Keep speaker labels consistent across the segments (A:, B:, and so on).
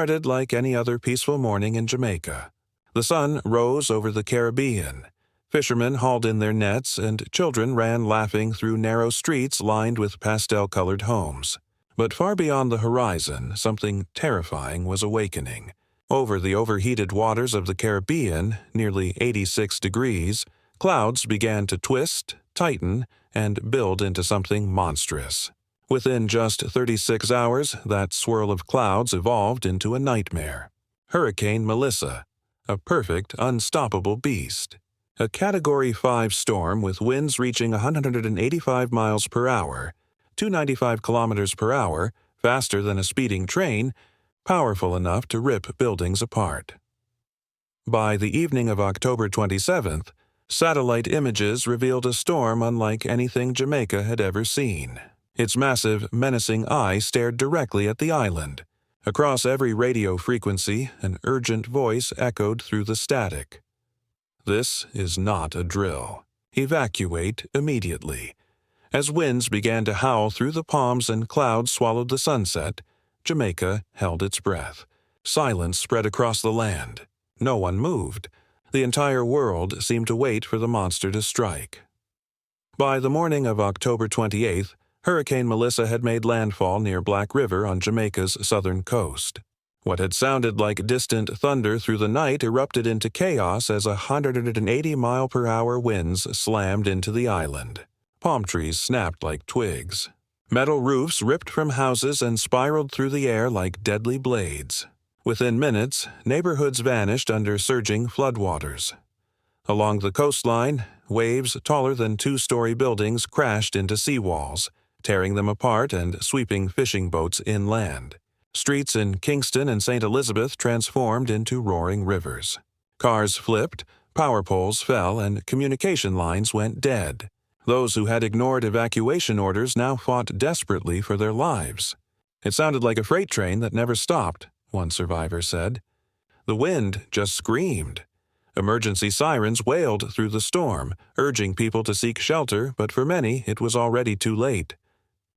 A: started like any other peaceful morning in Jamaica. The sun rose over the Caribbean. Fishermen hauled in their nets, and children ran laughing through narrow streets lined with pastel-colored homes. But far beyond the horizon, something terrifying was awakening. Over the overheated waters of the Caribbean, nearly 86 degrees, clouds began to twist, tighten, and build into something monstrous. Within just 36 hours, that swirl of clouds evolved into a nightmare. Hurricane Melissa, a perfect, unstoppable beast. A Category 5 storm with winds reaching 185 miles per hour, 295 kilometers per hour, faster than a speeding train, powerful enough to rip buildings apart. By the evening of October 27th, satellite images revealed a storm unlike anything Jamaica had ever seen. Its massive, menacing eye stared directly at the island. Across every radio frequency, an urgent voice echoed through the static. This is not a drill. Evacuate immediately. As winds began to howl through the palms and clouds swallowed the sunset, Jamaica held its breath. Silence spread across the land. No one moved. The entire world seemed to wait for the monster to strike. By the morning of October 28th, Hurricane Melissa had made landfall near Black River on Jamaica's southern coast. What had sounded like distant thunder through the night erupted into chaos as 180-mile-per-hour winds slammed into the island. Palm trees snapped like twigs. Metal roofs ripped from houses and spiraled through the air like deadly blades. Within minutes, neighborhoods vanished under surging floodwaters. Along the coastline, waves taller than two-story buildings crashed into seawalls, tearing them apart and sweeping fishing boats inland. Streets in Kingston and St. Elizabeth transformed into roaring rivers. Cars flipped, power poles fell, and communication lines went dead. Those who had ignored evacuation orders now fought desperately for their lives. It sounded like a freight train that never stopped, one survivor said. The wind just screamed. Emergency sirens wailed through the storm, urging people to seek shelter, but for many it was already too late.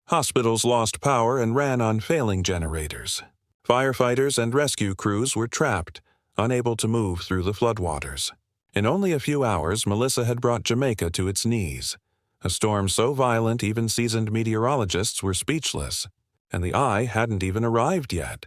A: Hospitals lost power and ran on failing generators. Firefighters and rescue crews were trapped, unable to move through the floodwaters. In only a few hours, Melissa had brought Jamaica to its knees. A storm so violent even seasoned meteorologists were speechless, and the eye hadn't even arrived yet.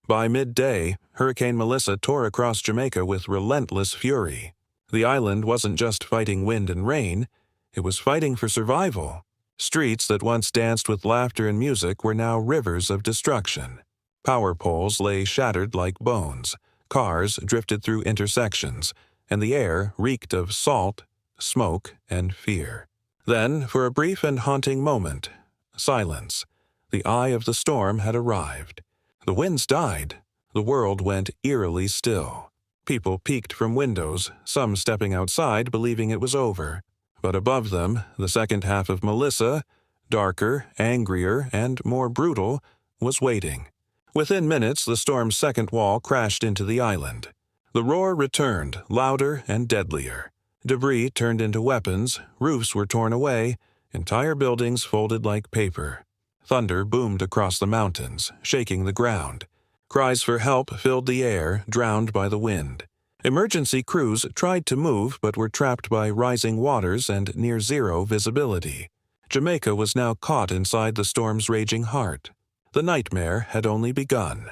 A: By midday, Hurricane Melissa tore across Jamaica with relentless fury. The island wasn't just fighting wind and rain, it was fighting for survival. Streets that once danced with laughter and music were now rivers of destruction. Power poles lay shattered like bones, cars drifted through intersections, and the air reeked of salt, smoke, and fear. Then, for a brief and haunting moment, silence. The eye of the storm had arrived. The winds died. The world went eerily still. People peeked from windows, some stepping outside believing it was over. But above them, the second half of Melissa, darker, angrier, and more brutal, was waiting. Within minutes, the storm's second wall crashed into the island. The roar returned, louder and deadlier. Debris turned into weapons, roofs were torn away, entire buildings folded like paper. Thunder boomed across the mountains, shaking the ground. Cries for help filled the air, drowned by the wind. Emergency crews tried to move but were trapped by rising waters and near-zero visibility. Jamaica was now caught inside the storm's raging heart. The nightmare had only begun.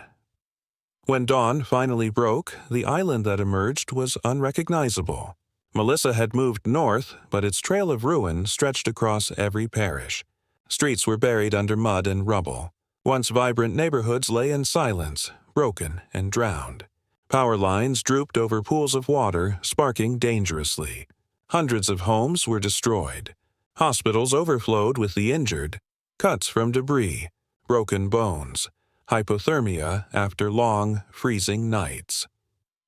A: When dawn finally broke, the island that emerged was unrecognizable. Melissa had moved north, but its trail of ruin stretched across every parish. Streets were buried under mud and rubble. Once vibrant neighborhoods lay in silence, broken and drowned. Power lines drooped over pools of water, sparking dangerously. Hundreds of homes were destroyed. Hospitals overflowed with the injured. Cuts from debris, broken bones, hypothermia after long, freezing nights.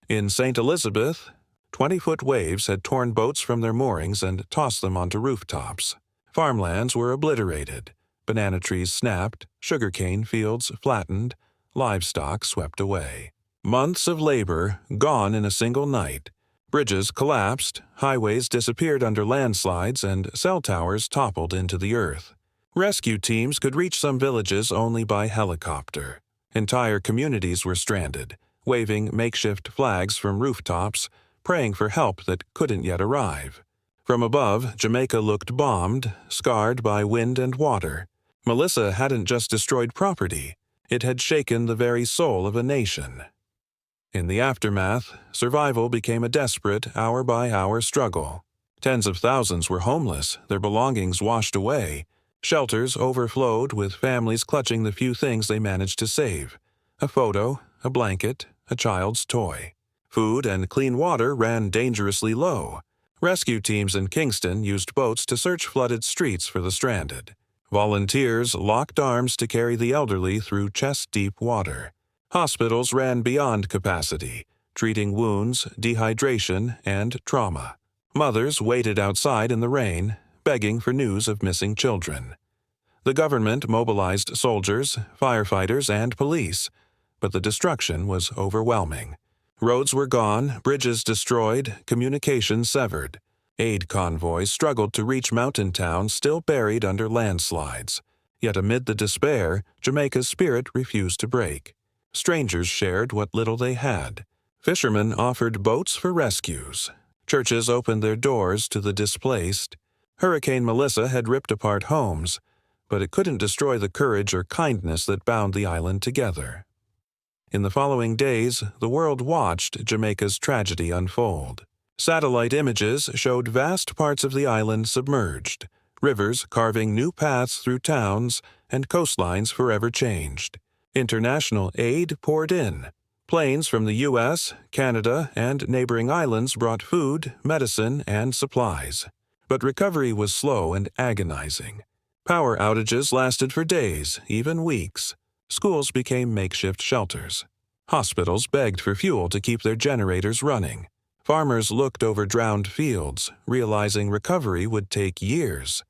A: In St. Elizabeth, 20-foot waves had torn boats from their moorings and tossed them onto rooftops. Farmlands were obliterated. Banana trees snapped, sugarcane fields flattened, livestock swept away. Months of labor gone in a single night. Bridges collapsed, highways disappeared under landslides, and cell towers toppled into the earth. Rescue teams could reach some villages only by helicopter. Entire communities were stranded, waving makeshift flags from rooftops, praying for help that couldn't yet arrive. From above, Jamaica looked bombed, scarred by wind and water. Melissa hadn't just destroyed property, it had shaken the very soul of a nation. In the aftermath, survival became a desperate, hour-by-hour struggle. Tens of thousands were homeless, their belongings washed away. Shelters overflowed with families clutching the few things they managed to save: a photo, a blanket, a child's toy. Food and clean water ran dangerously low. Rescue teams in Kingston used boats to search flooded streets for the stranded. Volunteers locked arms to carry the elderly through chest-deep water. Hospitals ran beyond capacity, treating wounds, dehydration, and trauma. Mothers waited outside in the rain, begging for news of missing children. The government mobilized soldiers, firefighters, and police, but the destruction was overwhelming. Roads were gone, bridges destroyed, communication severed. Aid convoys struggled to reach mountain towns still buried under landslides. Yet amid the despair, Jamaica's spirit refused to break. Strangers shared what little they had. Fishermen offered boats for rescues. Churches opened their doors to the displaced. Hurricane Melissa had ripped apart homes, but it couldn't destroy the courage or kindness that bound the island together. In the following days, the world watched Jamaica's tragedy unfold. Satellite images showed vast parts of the island submerged, rivers carving new paths through towns, and coastlines forever changed. International aid poured in. Planes from the U.S., Canada, and neighboring islands brought food, medicine, and supplies. But recovery was slow and agonizing. Power outages lasted for days, even weeks. Schools became makeshift shelters. Hospitals begged for fuel to keep their generators running. Farmers looked over drowned fields, realizing recovery would take years.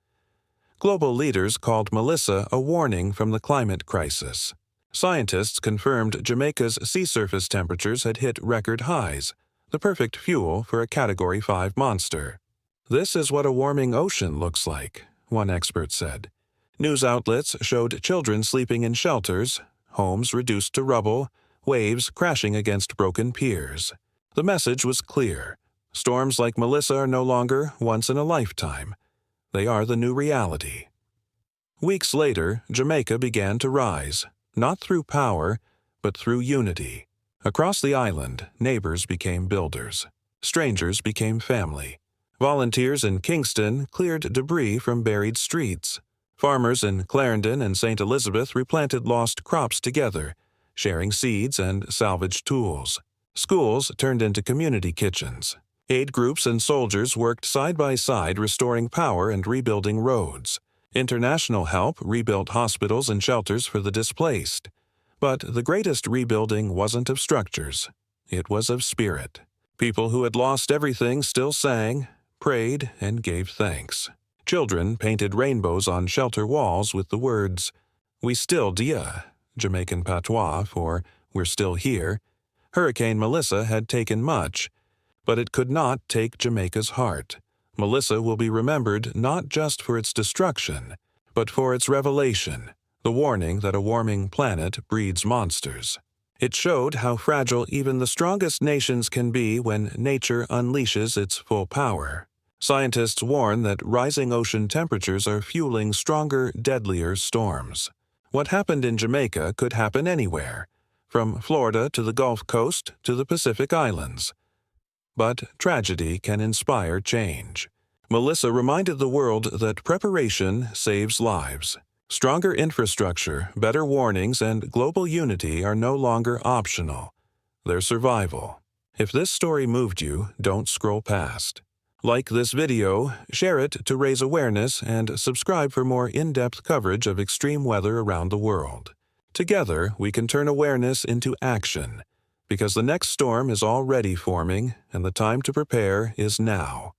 A: Global leaders called Melissa a warning from the climate crisis. Scientists confirmed Jamaica's sea surface temperatures had hit record highs, the perfect fuel for a Category 5 monster. "This is what a warming ocean looks like," one expert said. News outlets showed children sleeping in shelters, homes reduced to rubble, waves crashing against broken piers. The message was clear. Storms like Melissa are no longer once in a lifetime. They are the new reality. Weeks later, Jamaica began to rise, not through power, but through unity. Across the island, neighbors became builders. Strangers became family. Volunteers in Kingston cleared debris from buried streets. Farmers in Clarendon and St. Elizabeth replanted lost crops together, sharing seeds and salvaged tools. Schools turned into community kitchens. Aid groups and soldiers worked side by side restoring power and rebuilding roads. International help rebuilt hospitals and shelters for the displaced. But the greatest rebuilding wasn't of structures. It was of spirit. People who had lost everything still sang, prayed, and gave thanks. Children painted rainbows on shelter walls with the words, "We still dia," Jamaican patois for "We're still here." Hurricane Melissa had taken much, but it could not take Jamaica's heart. Melissa will be remembered not just for its destruction, but for its revelation, the warning that a warming planet breeds monsters. It showed how fragile even the strongest nations can be when nature unleashes its full power. Scientists warn that rising ocean temperatures are fueling stronger, deadlier storms. What happened in Jamaica could happen anywhere, from Florida to the Gulf Coast to the Pacific Islands. But tragedy can inspire change. Melissa reminded the world that preparation saves lives. Stronger infrastructure, better warnings, and global unity are no longer optional. They're survival. If this story moved you, don't scroll past. Like this video, share it to raise awareness, and subscribe for more in-depth coverage of extreme weather around the world. Together, we can turn awareness into action, because the next storm is already forming, and the time to prepare is now.